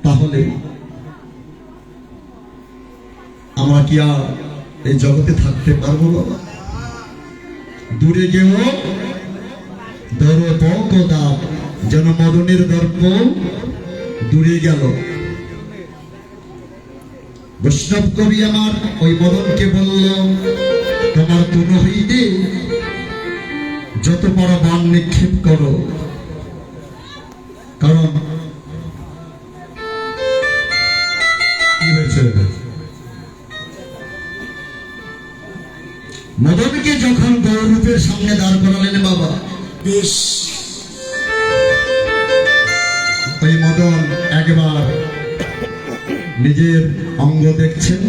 তাহলে আমরা কি আর এই জগতে থাকতে পারবো বাবা? দূরে গেও দর্প কদাপ, যেন মদনের দর্প দূরে গেল। বৈষ্ণব কবি আমার ওই মদনকে বলল, তোমার তনু হইতে যত বড় বাণ নিক্ষেপ করো, কারণ কি হয়েছে? মদনকে যখন গৌরূপের সামনে দাঁড় করালেন বাবা, বেশ ওই মদন একবার নিজের অঙ্গ দেখছেন,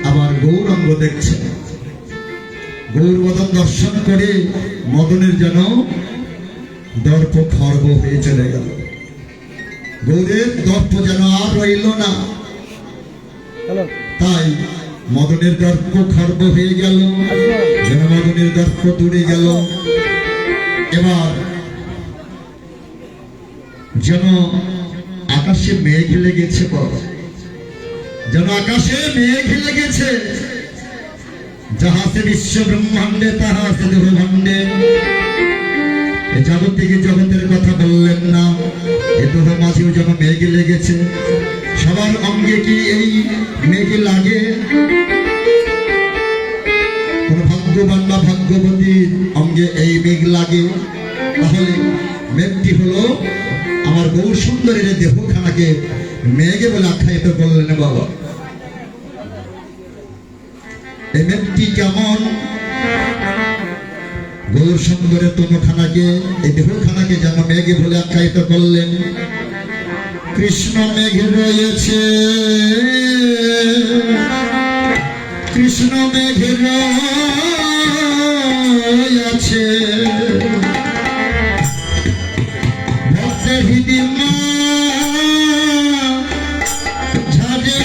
আবার গৌর অঙ্গ দেখছেন। গৌর মদন দর্শন করে মদনের যেন দর্প খর্ব হয়ে চলে গেল। গৌরের দর্প যেন আর রইল না, তাই মদনের দর্প খর্ব হয়ে গেল, যেন মদনের দর্প দূরে গেল। এবার যেন আকাশে মেঘ লেগেছে বাবা, যেন আকাশে মেঘ লেগেছে। যাহাতে বিশ্ব ব্রহ্মাণ্ডে তাহাতে দেহ ভাণ্ডে। জাগতিক জগতের কথা বললেন না, এ দেহ মাঝেও যেন মেঘ লেগেছে। সবার অঙ্গে কি এই মেঘ লাগে? কোন ভাগ্যবান বা ভাগ্যবতীর অঙ্গে এই মেঘ লাগে? তাহলে মেঘটি হলো আমার গৌর সুন্দরের দেহখানাকে মেঘে বলে আখ্যায়িত করলেন বাবা। এই মেঘটি কেমন? গৌর সুন্দরের তনুখানাকে, এই দেহখানাকে যেন মেঘে বলে আখ্যায়িত করলেন। কৃষ্ণ মেঘে রয়েছে, কৃষ্ণ মেঘে রয়েছে, ভক্তের হৃদয় ঝাড়ে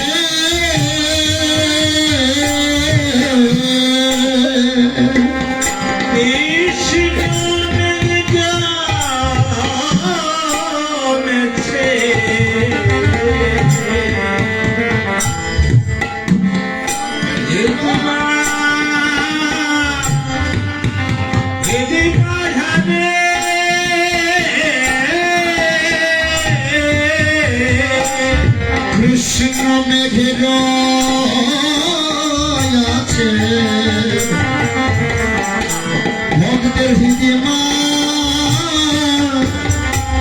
কৃষ্ণ মেঘে আছে, ভক্তের হৃদয়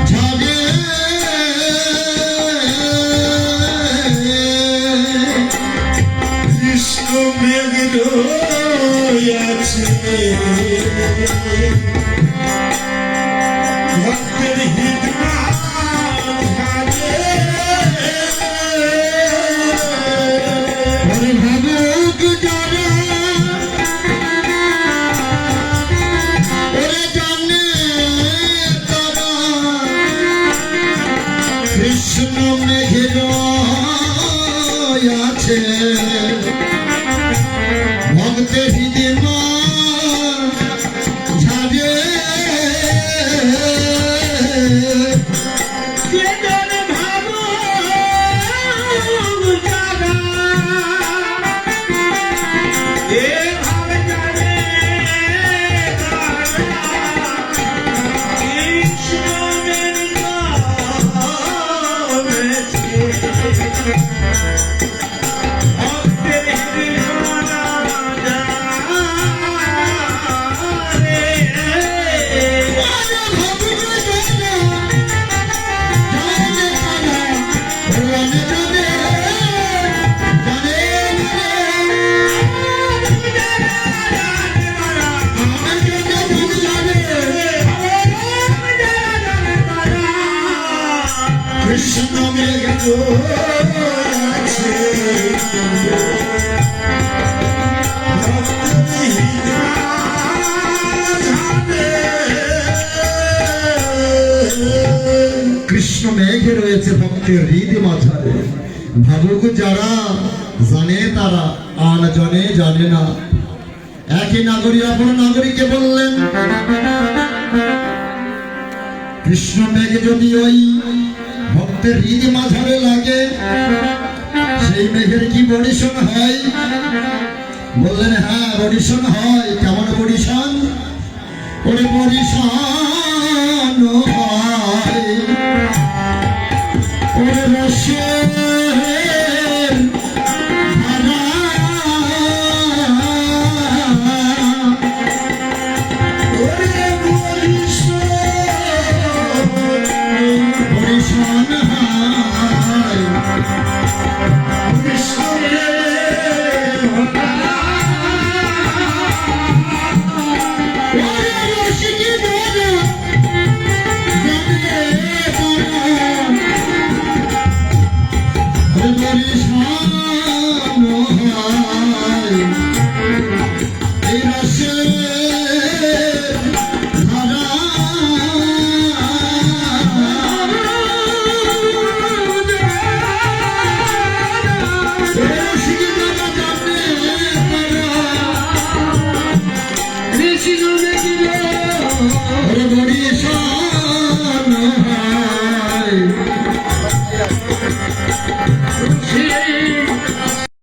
ঝাড়ে কৃষ্ণ মেঘ আছে, ভক্তের হৃদয় কৃষ্ণ মেঘে আছে, ভক্তের হৃদয় ঝাড়ে কৃষ্ণ মেঘ আছে, কৃষ্ণ মেঘে রয়েছে ভক্তের হৃদয় মাঝারে। ভাবুক যারা জানে তারা, আর জনে জানে না। একই নাগরিক অপর নাগরিককে বললেন, কৃষ্ণ মেঘে যদি ওই ভক্ত হাতে হৃদ মাঝারে লাগে সেই মেঘের কি বডিশন হয়? বললেন হ্যাঁ বডিশন হয়। কেমন বডিশন? ওরে বডিশন হয় ওরে রসে